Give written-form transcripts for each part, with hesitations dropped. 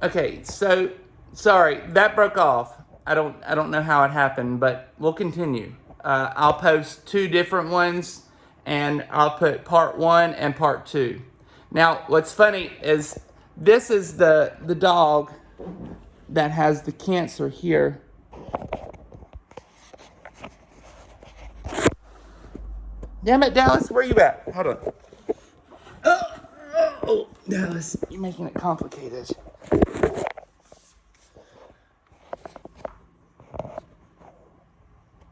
Okay, so sorry that broke off. I don't know how it happened, but we'll continue. I'll post two different ones, and I'll put part one and part two. Now, what's funny is this is the dog that has the cancer here. Damn it, Dallas, where you at? Hold on. Oh, Dallas, you're making it complicated.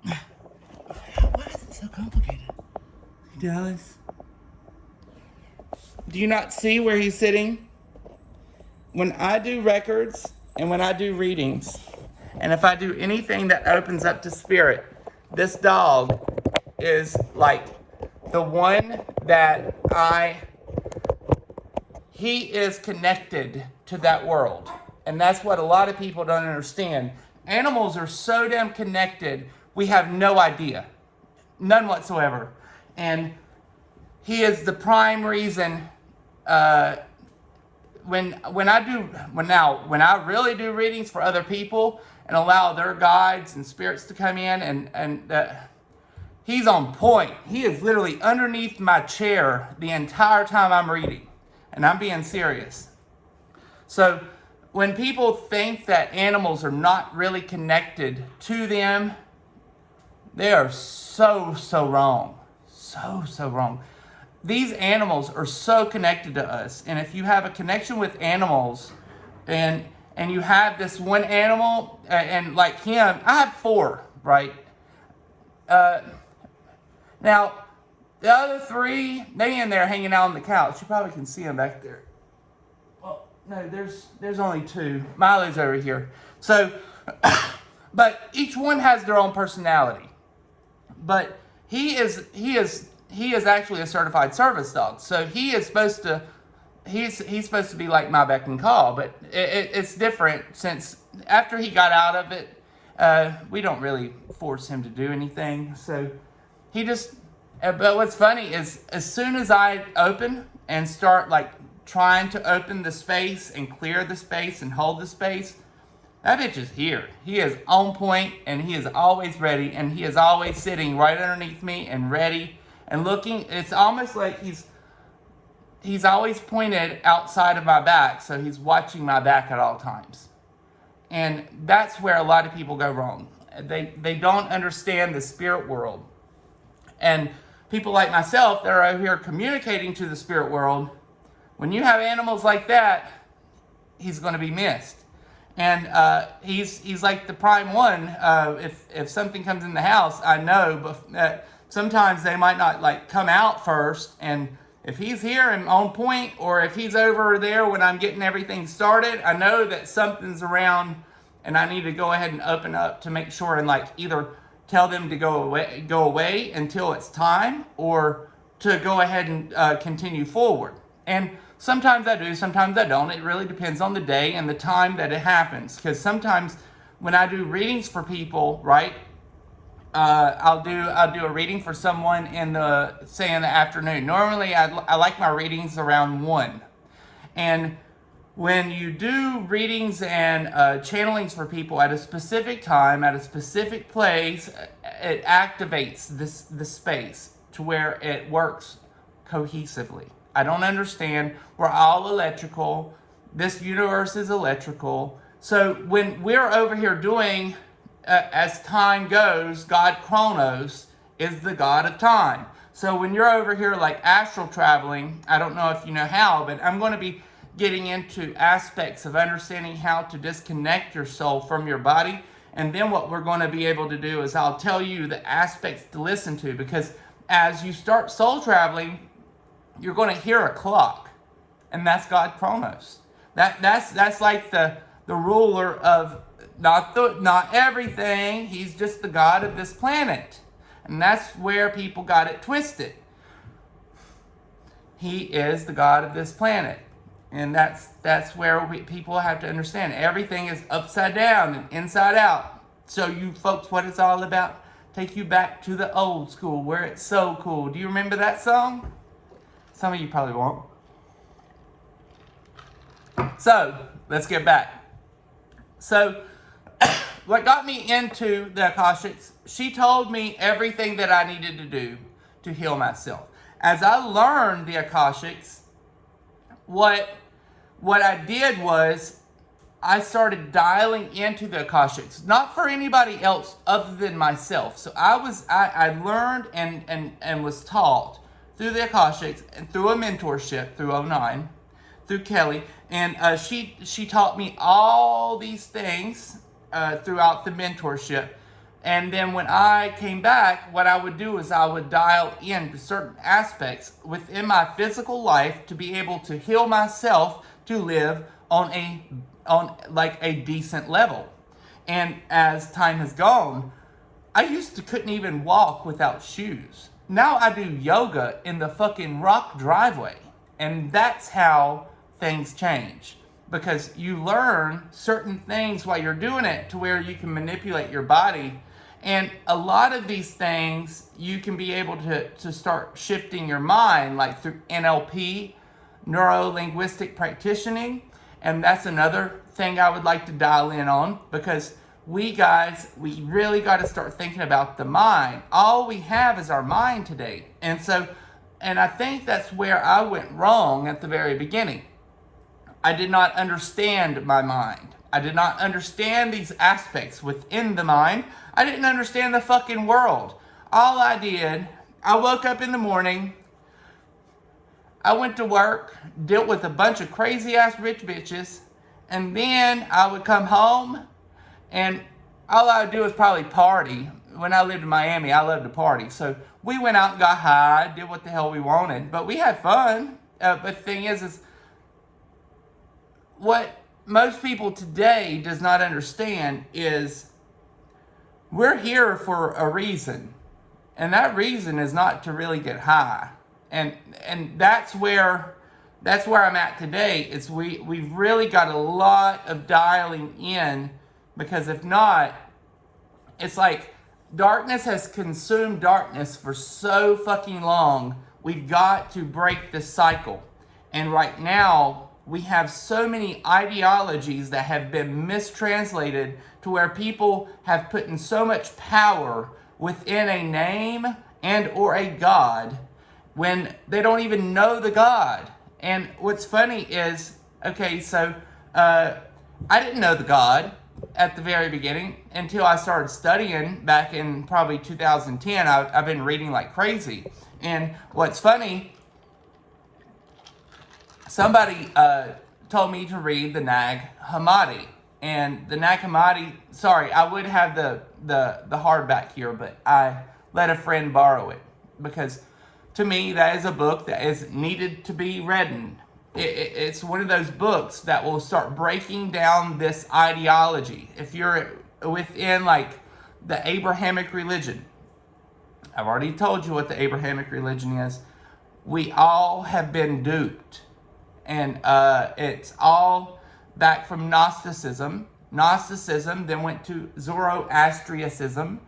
Why is it so complicated? Dallas, do you not see where he's sitting? When I do records and when I do readings, and if I do anything that opens up to spirit, this dog is like the one that he is connected to that world. And that's what a lot of people don't understand. Animals are so damn connected, we have no idea. None whatsoever. And he is the prime reason when I really do readings for other people and allow their guides and spirits to come in and he's on point. He is literally underneath my chair the entire time I'm reading. And I'm being serious. So when people think that animals are not really connected to them, they are so wrong. So wrong. These animals are so connected to us. And if you have a connection with animals and you have this one animal, and like him, I have four, right? Now, the other three, they in there hanging out on the couch. You probably can see them back there. Well, no, there's only two. Milo's over here. So, but each one has their own personality. But he is actually a certified service dog. So he's supposed to be like my beck and call. But it's different since after he got out of it, we don't really force him to do anything. So he just. But what's funny is as soon as I open and start like trying to open the space and clear the space and hold the space, that bitch is here. He is on point and he is always ready and he is always sitting right underneath me and ready and looking. It's almost like he's always pointed outside of my back, so he's watching my back at all times. And that's where a lot of people go wrong. They don't understand the spirit world. And people like myself that are out here communicating to the spirit world, when you have animals like that, he's going to be missed. And he's like the prime one. If something comes in the house, I know, but sometimes they might not like come out first. And if he's here and on point, or if he's over there when I'm getting everything started, I know that something's around, and I need to go ahead and open up to make sure and like either tell them to go away until it's time, or to go ahead and continue forward. And sometimes I do, sometimes I don't. It really depends on the day and the time that it happens. Because sometimes when I do readings for people, right, I'll do a reading for someone in the afternoon. Normally, I like my readings around 1. And when you do readings and channelings for people at a specific time, at a specific place, it activates the space to where it works cohesively. I don't understand. We're all electrical. This universe is electrical. So when we're over here doing, as time goes, God Chronos is the God of time. So when you're over here like astral traveling, I don't know if you know how, but I'm going to be getting into aspects of understanding how to disconnect your soul from your body. And then what we're going to be able to do is I'll tell you the aspects to listen to, because as you start soul traveling, you're going to hear a clock, and that's God Chronos. That's like the ruler of not everything. He's just the God of this planet, and that's where people got it twisted. He is the God of this planet. And that's where people have to understand. Everything is upside down and inside out. So you folks, what it's all about, take you back to the old school where it's so cool. Do you remember that song? Some of you probably won't. So, let's get back. So, what got me into the akashics, she told me everything that I needed to do to heal myself. As I learned the akashics, what I did was I started dialing into the akashics, not for anybody else other than myself. So I learned and was taught through the akashics and through a mentorship through '09, through Kelly, and she taught me all these things throughout the mentorship. And then when I came back, what I would do is I would dial into certain aspects within my physical life to be able to heal myself to live on like a decent level. And as time has gone, I used to couldn't even walk without shoes. Now I do yoga in the fucking rock driveway. And that's how things change. Because you learn certain things while you're doing it to where you can manipulate your body. And a lot of these things, you can be able to start shifting your mind, like through NLP, neuro-linguistic practicing. And that's another thing I would like to dial in on, because we really got to start thinking about the mind. All we have is our mind today. And I think that's where I went wrong at the very beginning. I did not understand my mind. I did not understand these aspects within the mind. I didn't understand the fucking world. All I did, I woke up in the morning, I went to work, dealt with a bunch of crazy ass rich bitches, and then I would come home and all I would do was probably party. When I lived in Miami, I loved to party. So we went out and got high, did what the hell we wanted, but we had fun. But the thing is what most people today does not understand is we're here for a reason. And that reason is not to really get high. And that's where I'm at today. Is we've really got a lot of dialing in, because if not, it's like darkness has consumed darkness for so fucking long. We've got to break this cycle. And right now, we have so many ideologies that have been mistranslated to where people have put in so much power within a name and or a God when they don't even know the God. And what's funny is, okay, so I didn't know the God at the very beginning until I started studying back in probably 2010. I've been reading like crazy. And what's funny, somebody told me to read the Nag Hammadi. And the Nag Hammadi, sorry, I would have the hardback here, but I let a friend borrow it. Because to me, that is a book that is needed to be read. It's one of those books that will start breaking down this ideology. If you're within like the Abrahamic religion, I've already told you what the Abrahamic religion is. We all have been duped. And it's all back from Gnosticism. Gnosticism then went to Zoroastrianism.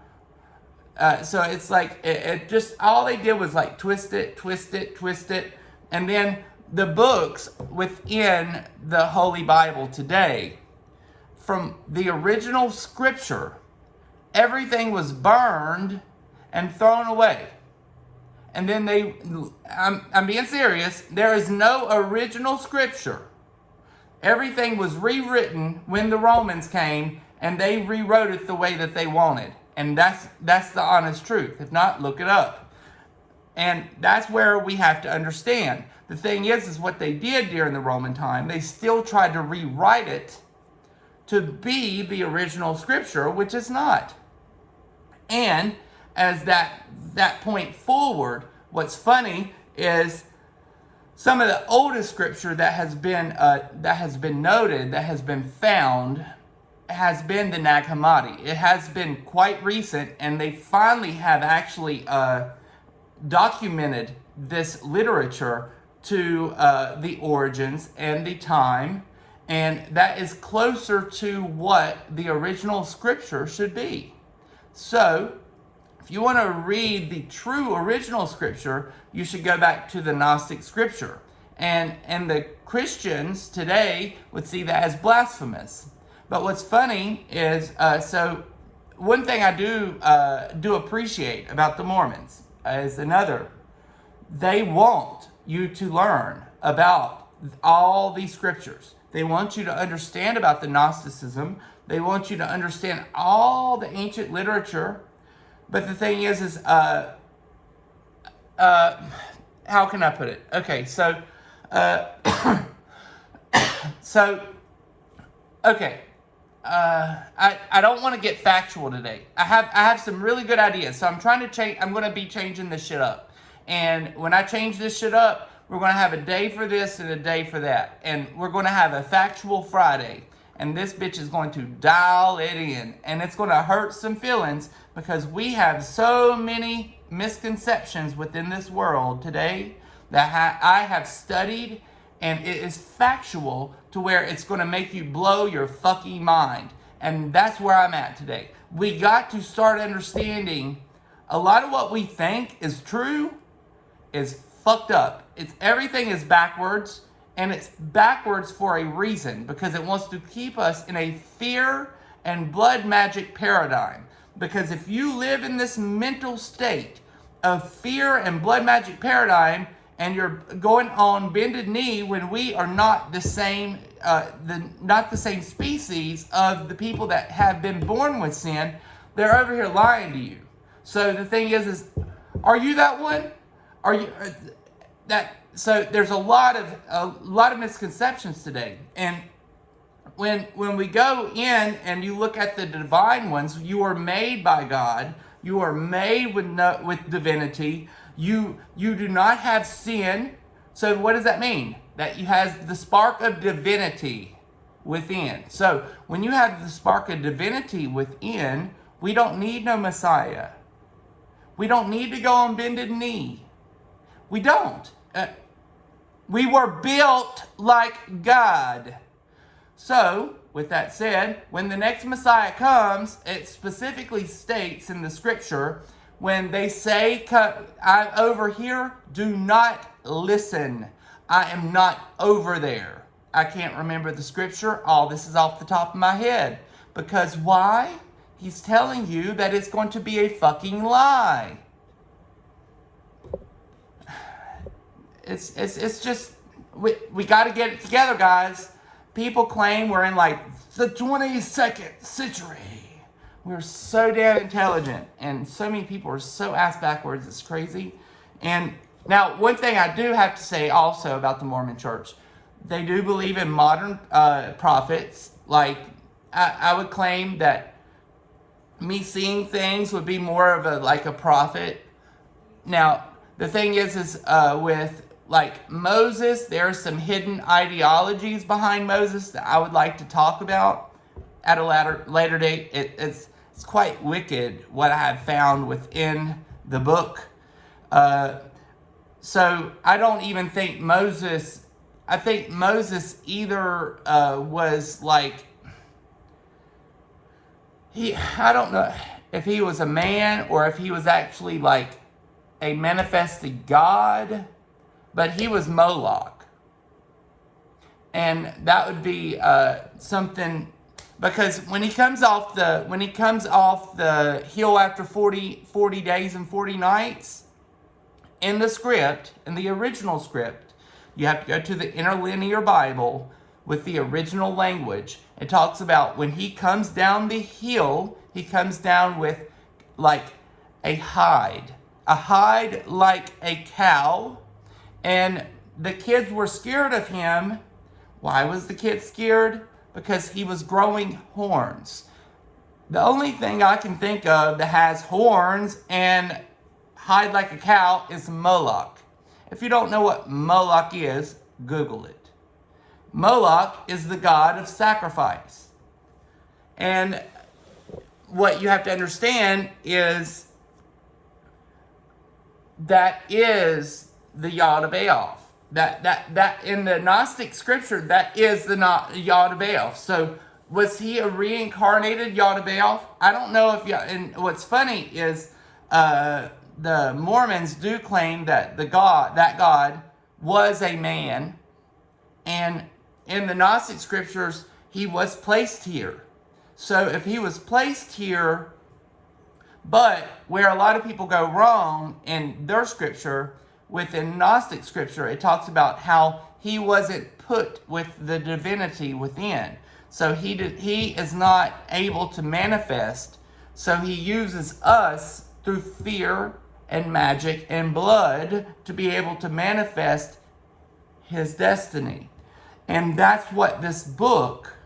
So it's like, it just, all they did was like twist it. And then the books within the Holy Bible today, from the original scripture, everything was burned and thrown away. And then I'm being serious, there is no original scripture. Everything was rewritten when the Romans came and they rewrote it the way that they wanted. And that's the honest truth. If not, look it up. And that's where we have to understand. The thing is what they did during the Roman time, they still tried to rewrite it to be the original scripture, which is not. And as that point forward, what's funny is some of the oldest scripture that has been noted, that has been found, has been the Nag Hammadi. It has been quite recent, and they finally have actually documented this literature to the origins and the time, and that is closer to what the original scripture should be. So, if you want to read the true original scripture, you should go back to the Gnostic scripture. And the Christians today would see that as blasphemous. But what's funny is, so one thing I do appreciate about the Mormons is they want you to learn about all these scriptures. They want you to understand about the Gnosticism. They want you to understand all the ancient literature. But the thing is how can I put it? Okay, so, okay. I don't want to get factual today. I have some really good ideas. So I'm trying to change. I'm going to be changing this shit up. And when I change this shit up, we're going to have a day for this and a day for that. And we're going to have a factual Friday. And this bitch is going to dial it in. And it's going to hurt some feelings because we have so many misconceptions within this world today that I have studied, and it is factual to where it's going to make you blow your fucking mind. And that's where I'm at today. We got to start understanding a lot of what we think is true is fucked up. Everything is backwards, and it's backwards for a reason, because it wants to keep us in a fear and blood magic paradigm. Because if you live in this mental state of fear and blood magic paradigm, and you're going on bended knee when we are not the same, not the same species of the people that have been born with sin, they're over here lying to you. So the thing is are you that one? Are you that? So there's a lot of misconceptions today, and when we go in and you look at the divine ones, you are made by God. You are made with divinity. You do not have sin. So what does that mean? That you have the spark of divinity within. So when you have the spark of divinity within, we don't need no Messiah. We don't need to go on bended knee. We don't. We were built like God. So, with that said, when the next Messiah comes, it specifically states in the scripture, when they say, I'm over here, do not listen. I am not over there. I can't remember the scripture. All this is off the top of my head. Because why? He's telling you that it's going to be a fucking lie. It's just, we got to get it together, guys. People claim we're in like the 22nd century. We're so damn intelligent, and so many people are so ass backwards, it's crazy. And now, one thing I do have to say also about the Mormon Church, they do believe in modern prophets. Like, I would claim that me seeing things would be more of a prophet. Now, the thing is with like Moses, there are some hidden ideologies behind Moses that I would like to talk about at a later date. It's quite wicked what I have found within the book. So I don't even think Moses, I think Moses either was like, I don't know if he was a man or if he was actually like a manifested God, but he was Moloch. And that would be something, because when he comes off the hill after 40 days and 40 nights, in the script, in the original script, you have to go to the interlinear Bible with the original language. It talks about when he comes down the hill, he comes down with like a hide like a cow. And the kids were scared of him. Why was the kid scared? Because he was growing horns. The only thing I can think of that has horns and hide like a cow is Moloch. If you don't know what Moloch is, Google it. Moloch is the god of sacrifice. And what you have to understand is that is the Yod of Baal. That in the Gnostic scripture, that is the Yod of Baal. So was he a reincarnated Yod of Baal? I don't know if and what's funny is the Mormons do claim that that God was a man, and in the Gnostic scriptures, he was placed here. So if he was placed here, but where a lot of people go wrong in their scripture, within Gnostic scripture, it talks about how he wasn't put with the divinity within. So he is not able to manifest. So he uses us through fear and magic and blood to be able to manifest his destiny. And that's what this book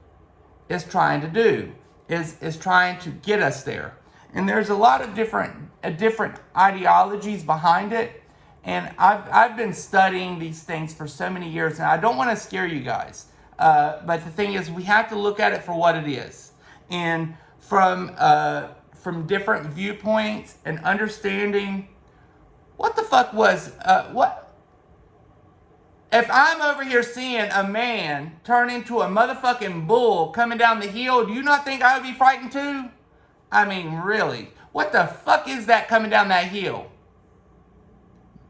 is trying to do, is trying to get us there. And there's a lot of different ideologies behind it. And I've been studying these things for so many years, and I don't want to scare you guys. But the thing is, we have to look at it for what it is. And from different viewpoints and understanding, what the fuck was, what? If I'm over here seeing a man turn into a motherfucking bull coming down the hill, do you not think I would be frightened too? I mean, really. What the fuck is that coming down that hill?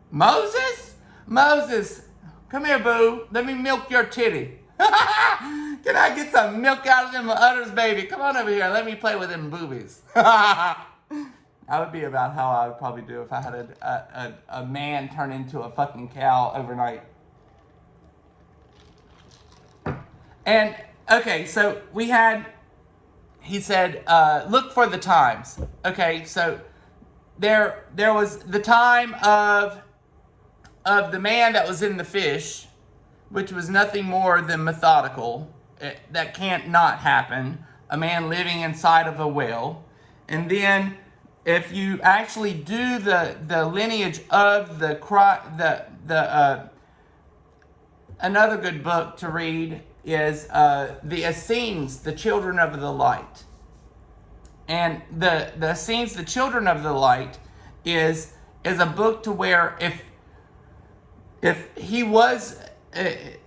Moses? Moses, come here, boo. Let me milk your titty. Can I get some milk out of them udders, baby? Come on over here. Let me play with them boobies. That would be about how I would probably do if I had a man turn into a fucking cow overnight. And, okay, so we had, he said, look for the times. Okay, so there was the time of the man that was in the fish, which was nothing more than methodical. That can't not happen. A man living inside of a whale. And then if you actually do the lineage of another good book to read is the Essenes, the Children of the Light. And the Essenes, the Children of the Light, is a book to where if he was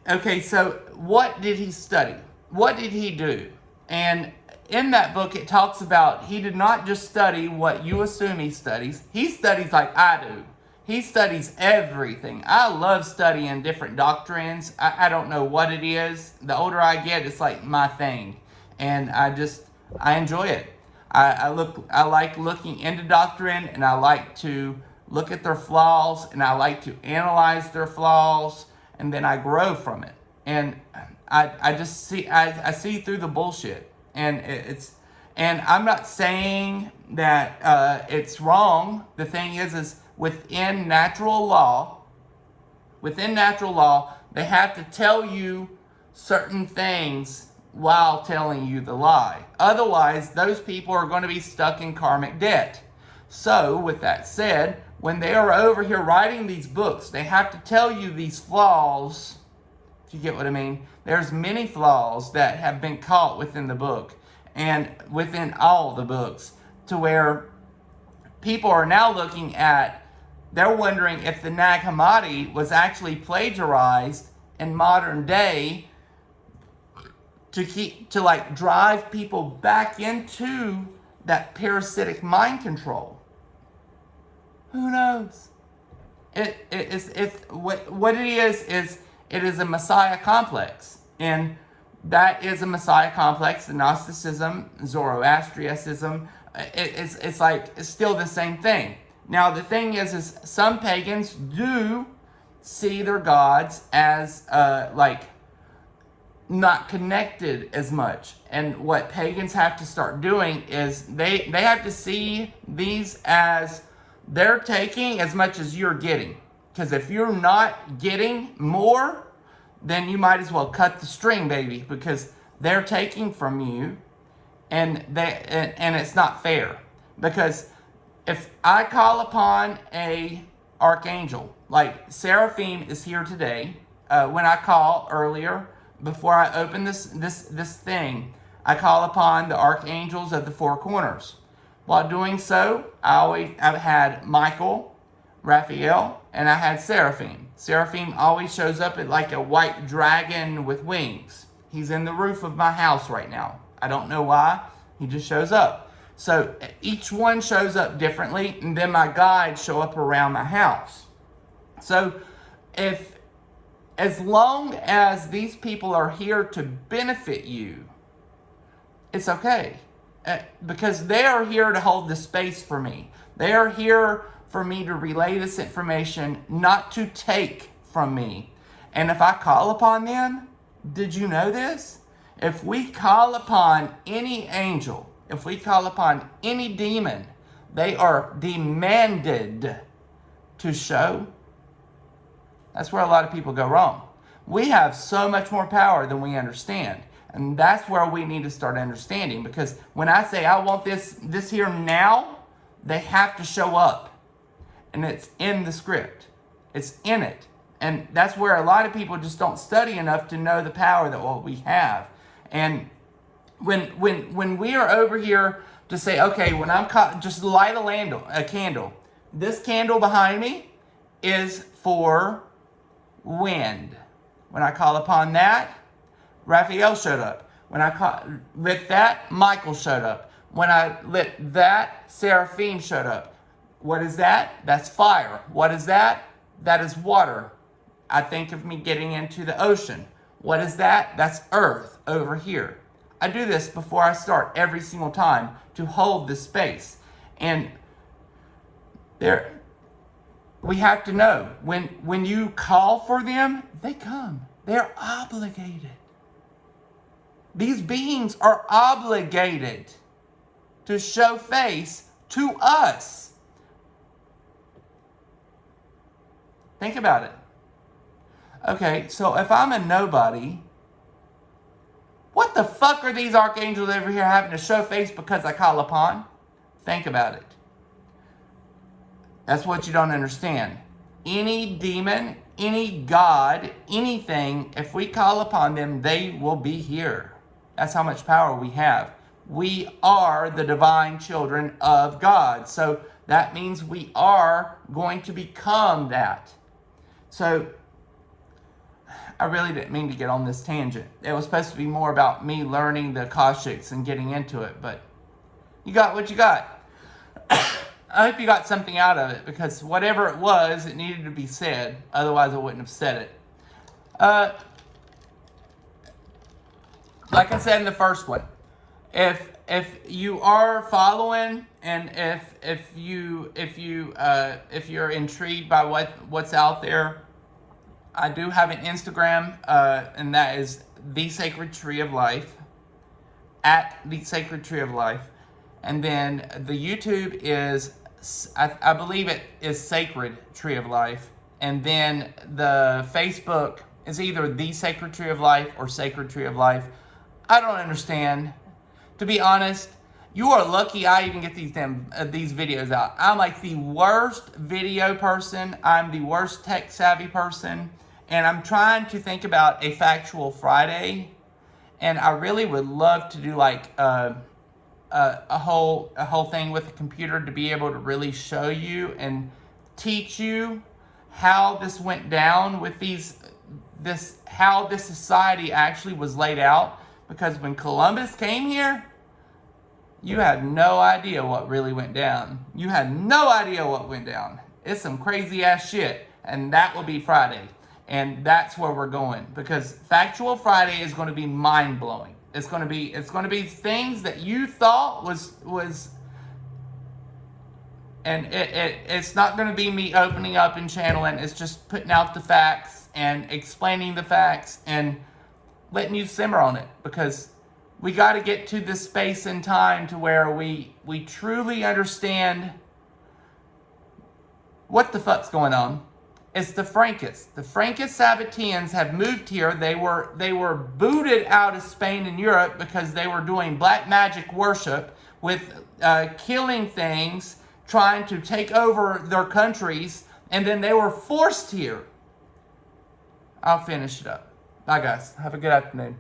okay, so what did he study? What did he do? And in that book, it talks about he did not just study what you assume he studies. He studies like I do. He studies everything. I love studying different doctrines. I don't know what it is. The older I get, it's like my thing. And I enjoy it. I like looking into doctrine, and I like to look at their flaws, and I like to analyze their flaws, and then I grow from it. And I just see, I see through the bullshit. And and I'm not saying that it's wrong. The thing is within natural law, they have to tell you certain things while telling you the lie. Otherwise, those people are going to be stuck in karmic debt. So, with that said, when they are over here writing these books, they have to tell you these flaws, if you get what I mean. There's many flaws that have been caught within the book and within all the books, to where people are now looking at, they're wondering if the Nag Hammadi was actually plagiarized in modern day to like drive people back into that parasitic mind control. Who knows? What it is it is a Messiah complex. And that is a Messiah complex. The Gnosticism, Zoroastrianism, it's still the same thing. Now, the thing is some pagans do see their gods as like not connected as much. And what pagans have to start doing is they have to see these as they're taking as much as you're getting. Because if you're not getting more, then you might as well cut the string, baby, because they're taking from you, and it's not fair. Because if I call upon a archangel, like Seraphim is here today, when I call earlier, before I open this thing, I call upon the archangels of the four corners. While doing so, I've had Michael, Raphael, and I had Seraphim. Seraphim always shows up at like a white dragon with wings. He's in the roof of my house right now. I don't know why. He just shows up. So each one shows up differently, and then my guides show up around my house. So if as long as these people are here to benefit you, it's okay. Because they are here to hold the space for me. They are here for me to relay this information, not to take from me. And if I call upon them, did you know this? If we call upon any angel, if we call upon any demon, they are demanded to show. That's where a lot of people go wrong. We have so much more power than we understand. And that's where we need to start understanding. Because when I say I want this here now, they have to show up. And it's in the script. It's in it. And that's where a lot of people just don't study enough to know the power that what we have. And when we are over here to say, okay, when I'm just light a candle. This candle behind me is for wind. When I call upon that, Raphael showed up. When I lit that, Michael showed up. When I lit that, Seraphim showed up. What is that? That's fire. What is that? That is water. I think of me getting into the ocean. What is that? That's earth over here. I do this before I start every single time to hold this space. And we have to know, when you call for them, they come. They're obligated. These beings are obligated to show face to us. Think about it. Okay, so if I'm a nobody, what the fuck are these archangels over here having to show face because I call upon? Think about it. That's what you don't understand. Any demon, any god, anything, if we call upon them, they will be here. That's how much power we have. We are the divine children of God. So that means we are going to become that. So I really didn't mean to get on this tangent. It was supposed to be more about me learning the akashics and getting into it, but you got what you got. I hope you got something out of it, because whatever it was, it needed to be said. Otherwise, I wouldn't have said it. Like I said in the first one, if you are following, and if you're intrigued by what's out there, I do have an Instagram, and that is The Sacred Tree of Life, at The Sacred Tree of Life. And then the YouTube is, I believe it is Sacred Tree of Life. And then the Facebook is either The Sacred Tree of Life or Sacred Tree of Life. I don't understand. To be honest, you are lucky I even get these videos out. I'm like the worst video person. I'm the worst tech savvy person. And I'm trying to think about a Factual Friday. And I really would love to do like a whole thing with a computer to be able to really show you and teach you how this went down with how this society actually was laid out. Because when Columbus came here, you had no idea what really went down. You had no idea what went down. It's some crazy ass shit. And that will be Friday. And that's where we're going. Because Factual Friday is going to be mind blowing. It's going to be things that you thought was and it's not going to be me opening up and channeling. It's just putting out the facts and explaining the facts and letting you simmer on it, because we got to get to this space and time to where we truly understand what the fuck's going on. It's the Frankists. The Frankist Sabbateans have moved here. They were booted out of Spain and Europe because they were doing black magic worship with killing things, trying to take over their countries, and then they were forced here. I'll finish it up. Bye, guys. Have a good afternoon.